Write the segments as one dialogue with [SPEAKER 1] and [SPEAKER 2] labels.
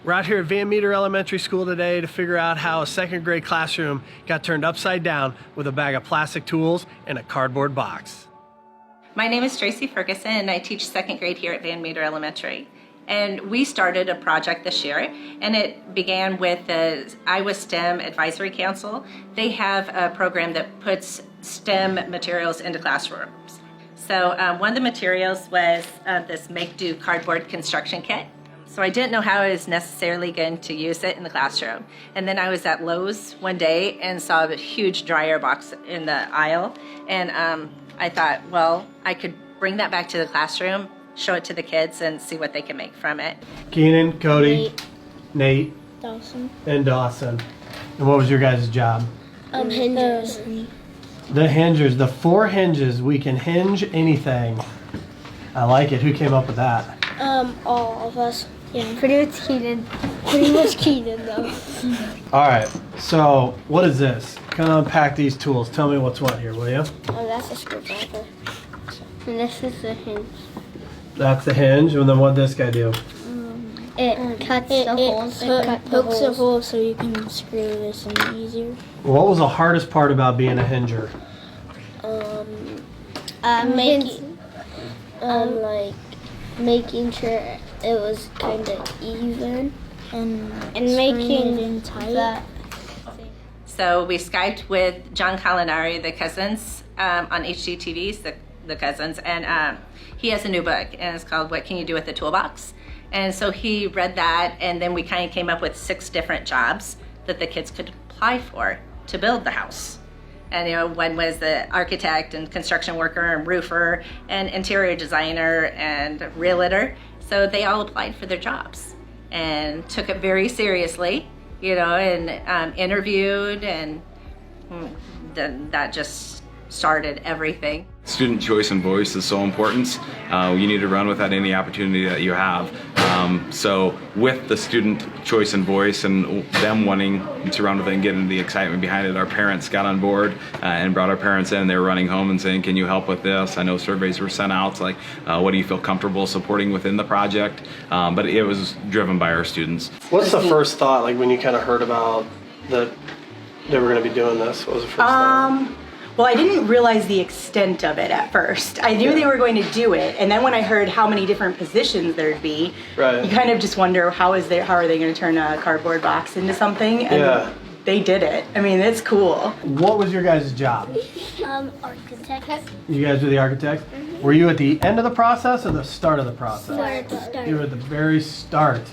[SPEAKER 1] We're out here at Van Meter Elementary School today to figure out how a second grade classroom got turned upside down with a bag of plastic tools and a cardboard box.
[SPEAKER 2] My name is Tracy Ferguson and I teach second grade here at Van Meter Elementary. And we started a project this year, and it began with the Iowa STEM Advisory Council. They have a program that puts STEM materials into classrooms. So one of the materials was this make-do cardboard construction kit. So I didn't know how I was necessarily going to use it in the classroom. And then I was at Lowe's one day and saw a huge dryer box in the aisle. And I thought, well, I could bring that back to the classroom, show it to the kids, and see what they can make from it.
[SPEAKER 1] Keenan, Cody, Nate,
[SPEAKER 3] Dawson.
[SPEAKER 1] and Dawson. And what was your guys' job?
[SPEAKER 3] Hinges.
[SPEAKER 1] The hingers, the 4 hinges. We can hinge anything. I like it. Who came up with that?
[SPEAKER 3] All of us. Yeah. Pretty much Keenan. Pretty much Keenan, though.
[SPEAKER 1] All right, so what is this? Kind of unpack these tools. Tell me what's what here, will you?
[SPEAKER 3] Oh, that's a screwdriver. And this is the hinge.
[SPEAKER 1] That's the hinge, and then what'd this guy do?
[SPEAKER 3] It cuts the holes. It hooks the holes so you can screw this in easier.
[SPEAKER 1] What was the hardest part about being a hinger?
[SPEAKER 3] Making sure it was kind of even and making it tight.
[SPEAKER 2] So we Skyped with John Calinari, the cousins, on HGTVs, the cousins, and he has a new book, and it's called What Can You Do with the Toolbox? And so he read that, and then we kind of came up with 6 different jobs that the kids could apply for to build the house. And you know, one was the architect and construction worker and roofer and interior designer and realtor. So they all applied for their jobs and took it very seriously, you know, and interviewed, and then that just started everything.
[SPEAKER 4] Student choice and voice is so important. You need to run with that any opportunity that you have. So with the student choice and voice and them wanting to run with it and getting the excitement behind it, our parents got on board and brought our parents in. They were running home and saying, can you help with this? I know surveys were sent out, like what do you feel comfortable supporting within the project? But it was driven by our students.
[SPEAKER 1] What's the first thought, like when you kind of heard about that they were going to be doing this? What was the first thought?
[SPEAKER 5] Well, I didn't realize the extent of it at first. I knew they were going to do it, and then when I heard how many different positions there'd be, you kind of just wonder how are they going to turn a cardboard box into something? And they did it. I mean, it's cool.
[SPEAKER 1] What was your guys' job?
[SPEAKER 3] Architect.
[SPEAKER 1] You guys were the architects? Mm-hmm. Were you at the end of the process or the start of the process?
[SPEAKER 3] Start.
[SPEAKER 1] You were at the very start.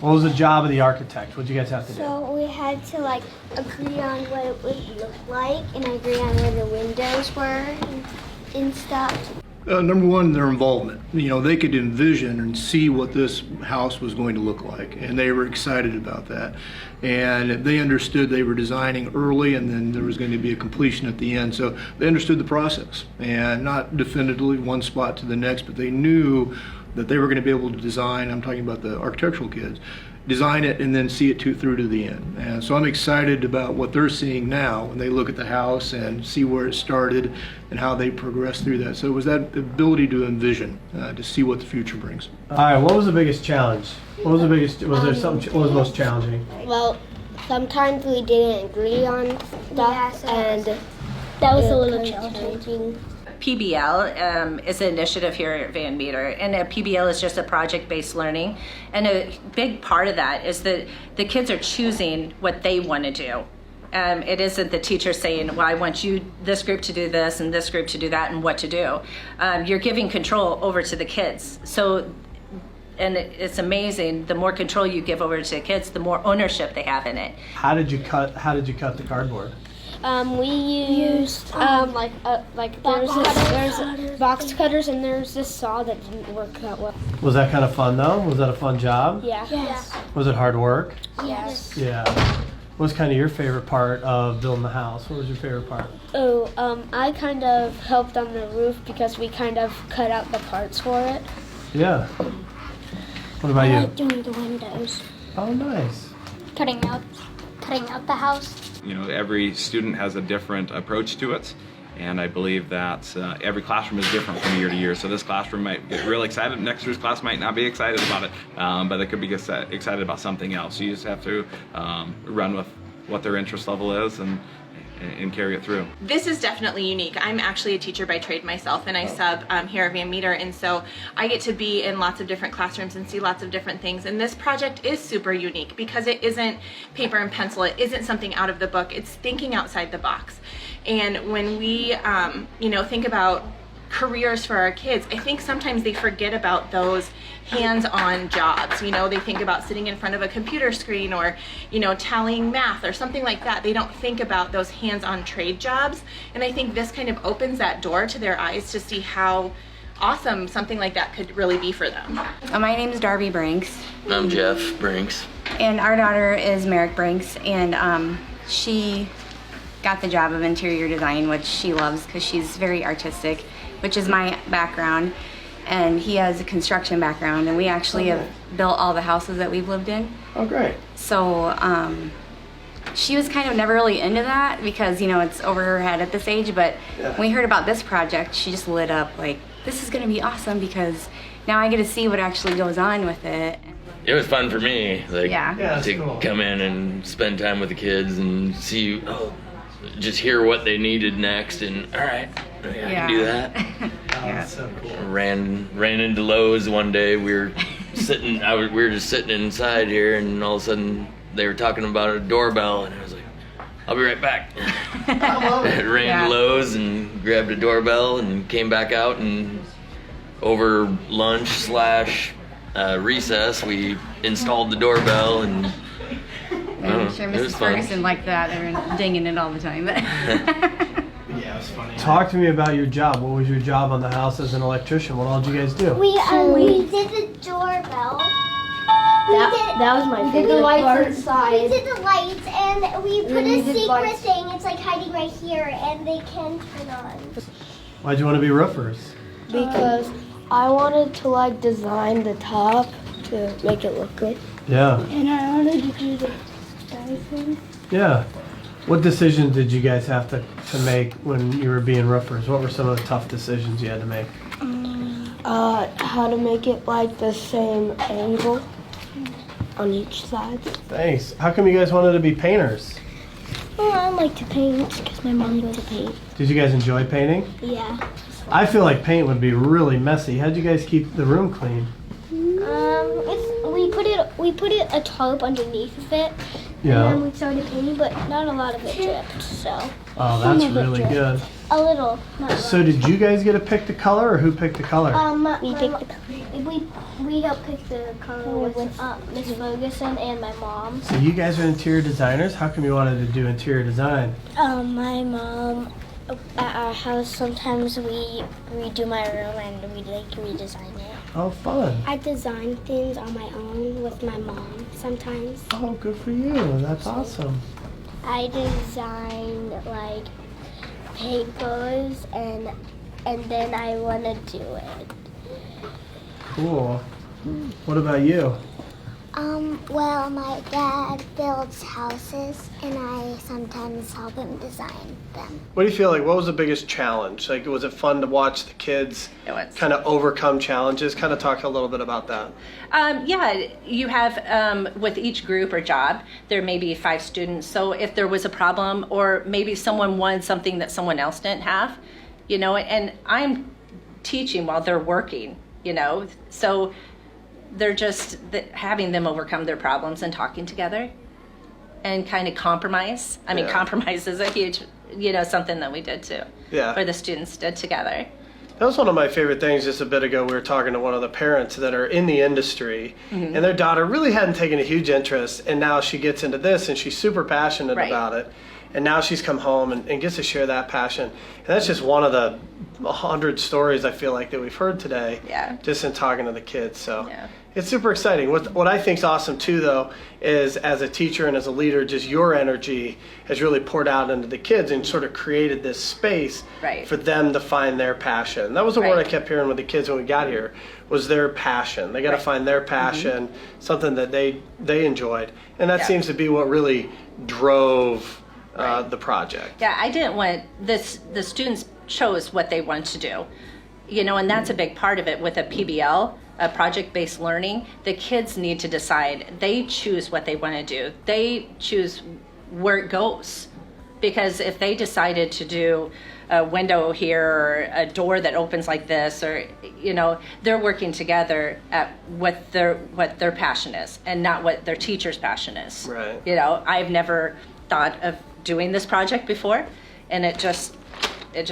[SPEAKER 1] What was the job of the architect? What did you guys have to do?
[SPEAKER 3] So we had to agree on what it would look like and agree on where the windows were and stuff.
[SPEAKER 6] Number one, their involvement. You know, they could envision and see what this house was going to look like, and they were excited about that. And they understood they were designing early, and then there was going to be a completion at the end. So they understood the process, and not definitively one spot to the next, but they knew that they were going to be able to design, I'm talking about the architectural kids, design it and then see it through to the end. And so I'm excited about what they're seeing now when they look at the house and see where it started and how they progress through that. So it was that ability to envision, to see what the future brings.
[SPEAKER 1] All right, what was the biggest challenge? What was the biggest, was there something, what was most challenging?
[SPEAKER 3] Well, sometimes we didn't agree on stuff, and that was a little challenging.
[SPEAKER 2] PBL is an initiative here at Van Meter, and a PBL is just a project-based learning, and a big part of that is that the kids are choosing what they want to do. It isn't the teacher saying, well, I want you, this group to do this and this group to do that and what to do. You're giving control over to the kids. So, and it's amazing, the more control you give over to the kids, the more ownership they have in it.
[SPEAKER 1] How did you cut the cardboard?
[SPEAKER 3] We used there's box cutters, and there's this saw that didn't work that well.
[SPEAKER 1] Was that kind of fun though? Was that a fun job?
[SPEAKER 3] Yeah. Yes.
[SPEAKER 1] Was it hard work?
[SPEAKER 3] Yes.
[SPEAKER 1] Yeah. What was kind of your favorite part of building the house? What was your favorite part?
[SPEAKER 3] I kind of helped on the roof because we kind of cut out the parts for it.
[SPEAKER 1] Yeah. What about you?
[SPEAKER 3] I like doing the windows.
[SPEAKER 1] Oh, nice.
[SPEAKER 3] Cutting out the house.
[SPEAKER 4] You know, every student has a different approach to it, And I believe that every classroom is different from year to year. So this classroom might get real excited. Next year's class might not be excited about it, but they could be excited about something else. So you just have to run with what their interest level is and carry it through.
[SPEAKER 7] This is definitely unique. I'm actually a teacher by trade myself, and I sub here at Van Meter, and so I get to be in lots of different classrooms and see lots of different things. And this project is super unique because it isn't paper and pencil. It isn't something out of the book. It's thinking outside the box. And when we, think about careers for our kids, I think sometimes they forget about those hands-on jobs. They think about sitting in front of a computer screen or, tallying math or something like that. They don't think about those hands-on trade jobs. And I think this kind of opens that door to their eyes to see how awesome something like that could really be for them.
[SPEAKER 8] My name is Darby Brinks.
[SPEAKER 9] I'm Jeff Brinks.
[SPEAKER 8] And our daughter is Merrick Brinks, and she got the job of interior design, which she loves because she's very artistic, which is my background. And he has a construction background, and we actually have built all the houses that we've lived in.
[SPEAKER 1] Oh, great.
[SPEAKER 8] So she was kind of never really into that because, it's over her head at this age. But when we heard about this project, she just lit up like, this is going to be awesome because now I get to see what actually goes on with it.
[SPEAKER 9] It was fun for me,
[SPEAKER 1] that's
[SPEAKER 9] to
[SPEAKER 1] cool.
[SPEAKER 9] come in and spend time with the kids and see, just hear what they needed next, and all right, I can do that.
[SPEAKER 1] That's so cool.
[SPEAKER 9] Ran into Lowe's one day. We were sitting. We were just sitting inside here, and all of a sudden they were talking about a doorbell, and I was like, "I'll be right back." Ran to Lowe's and grabbed a doorbell and came back out, and over lunch / recess we installed the doorbell, and
[SPEAKER 8] I'm sure
[SPEAKER 9] it was
[SPEAKER 8] Mrs.
[SPEAKER 9] fun.
[SPEAKER 8] Ferguson liked that. They were dinging it all the time. But
[SPEAKER 1] Yeah, it was funny. Talk to me about your job. What was your job on the house as an electrician? What all did you guys do?
[SPEAKER 3] We did the doorbell.
[SPEAKER 10] That was my favorite part.
[SPEAKER 3] We did the lights, and we put a secret thing. It's like hiding right here, and they can turn on.
[SPEAKER 1] Why'd you want to be roofers?
[SPEAKER 10] Because I wanted to design the top to make it look good.
[SPEAKER 1] Yeah.
[SPEAKER 10] And I wanted to do the thing.
[SPEAKER 1] Yeah. What decisions did you guys have to make when you were being roofers? What were some of the tough decisions you had to make?
[SPEAKER 10] How to make it the same angle on each side.
[SPEAKER 1] Thanks. How come you guys wanted to be painters?
[SPEAKER 3] Oh, I like to paint because my mom does paint.
[SPEAKER 1] Did you guys enjoy painting?
[SPEAKER 3] Yeah.
[SPEAKER 1] I feel like paint would be really messy. How'd you guys keep the room clean?
[SPEAKER 3] We put a tarp underneath of it.
[SPEAKER 1] Yeah.
[SPEAKER 3] And then we started painting, but not a lot of it dripped, so.
[SPEAKER 1] Oh, that's
[SPEAKER 3] Some of it
[SPEAKER 1] really
[SPEAKER 3] dripped.
[SPEAKER 1] good.
[SPEAKER 3] A little, not a lot.
[SPEAKER 1] So did you guys get to pick the color, or who picked the color?
[SPEAKER 3] We picked the color. We helped pick the color with Miss Ferguson and my mom.
[SPEAKER 1] So you guys are interior designers. How come you wanted to do interior design?
[SPEAKER 3] My mom, at our house, sometimes we redo my room and we redesign it.
[SPEAKER 1] Oh, fun.
[SPEAKER 3] I design things on my own with my mom sometimes.
[SPEAKER 1] Oh, good for you. That's awesome.
[SPEAKER 3] I design papers and then I want to do it.
[SPEAKER 1] Cool. What about you?
[SPEAKER 3] Well, my dad builds houses and I sometimes help him design them.
[SPEAKER 1] What do you feel like? What was the biggest challenge? Was it fun to watch the kids
[SPEAKER 2] It was.
[SPEAKER 1] kind of overcome challenges? Kind of talk a little bit about that.
[SPEAKER 2] Yeah, you have, with each group or job, there may be 5 students. So if there was a problem or maybe someone wanted something that someone else didn't have, and I'm teaching while they're working, so they're just having them overcome their problems and talking together and kind of compromise. I mean, compromise is a huge, something that we did too.
[SPEAKER 1] Yeah.
[SPEAKER 2] Or the students did together.
[SPEAKER 1] That was one of my favorite things. Just a bit ago, we were talking to one of the parents that are in the industry, and their daughter really hadn't taken a huge interest, and now she gets into this, and she's super passionate
[SPEAKER 2] Right.
[SPEAKER 1] about it. And now she's come home and gets to share that passion. And that's just one of the 100 stories I feel like that we've heard today.
[SPEAKER 2] Yeah.
[SPEAKER 1] Just in talking to the kids. So
[SPEAKER 2] Yeah.
[SPEAKER 1] it's super exciting. What I think's awesome too, though, is as a teacher and as a leader, just your energy has really poured out into the kids and sort of created this space
[SPEAKER 2] Right.
[SPEAKER 1] for them to find their passion. That was the word I
[SPEAKER 2] Right.
[SPEAKER 1] kept hearing with the kids when we got here, was their passion. They got to
[SPEAKER 2] Right.
[SPEAKER 1] find their passion, something that they enjoyed. And that
[SPEAKER 2] Yeah.
[SPEAKER 1] seems to be what really drove the project.
[SPEAKER 2] Yeah, I didn't want this. The students chose what they wanted to do, and that's a big part of it with a PBL, a project-based learning. The kids need to decide. They choose what they want to do. They choose where it goes, because if they decided to do a window here or a door that opens like this, or they're working together at what their passion is and not what their teacher's passion is.
[SPEAKER 1] Right.
[SPEAKER 2] I've never thought of doing this project before, and it just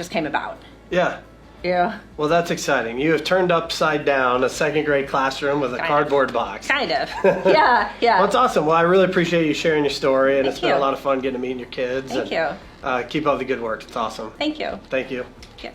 [SPEAKER 2] came about.
[SPEAKER 1] Yeah.
[SPEAKER 2] Yeah.
[SPEAKER 1] Well, that's exciting. You have turned upside down a second grade classroom with a cardboard box.
[SPEAKER 2] Kind of. Yeah.
[SPEAKER 1] Well, it's awesome. Well, I really appreciate you sharing your story, and it's been a
[SPEAKER 2] you.
[SPEAKER 1] lot of fun getting to meet your kids.
[SPEAKER 2] Thank you.
[SPEAKER 1] Keep up the good work. It's awesome.
[SPEAKER 2] Thank you.
[SPEAKER 1] Thank you.
[SPEAKER 2] Yeah.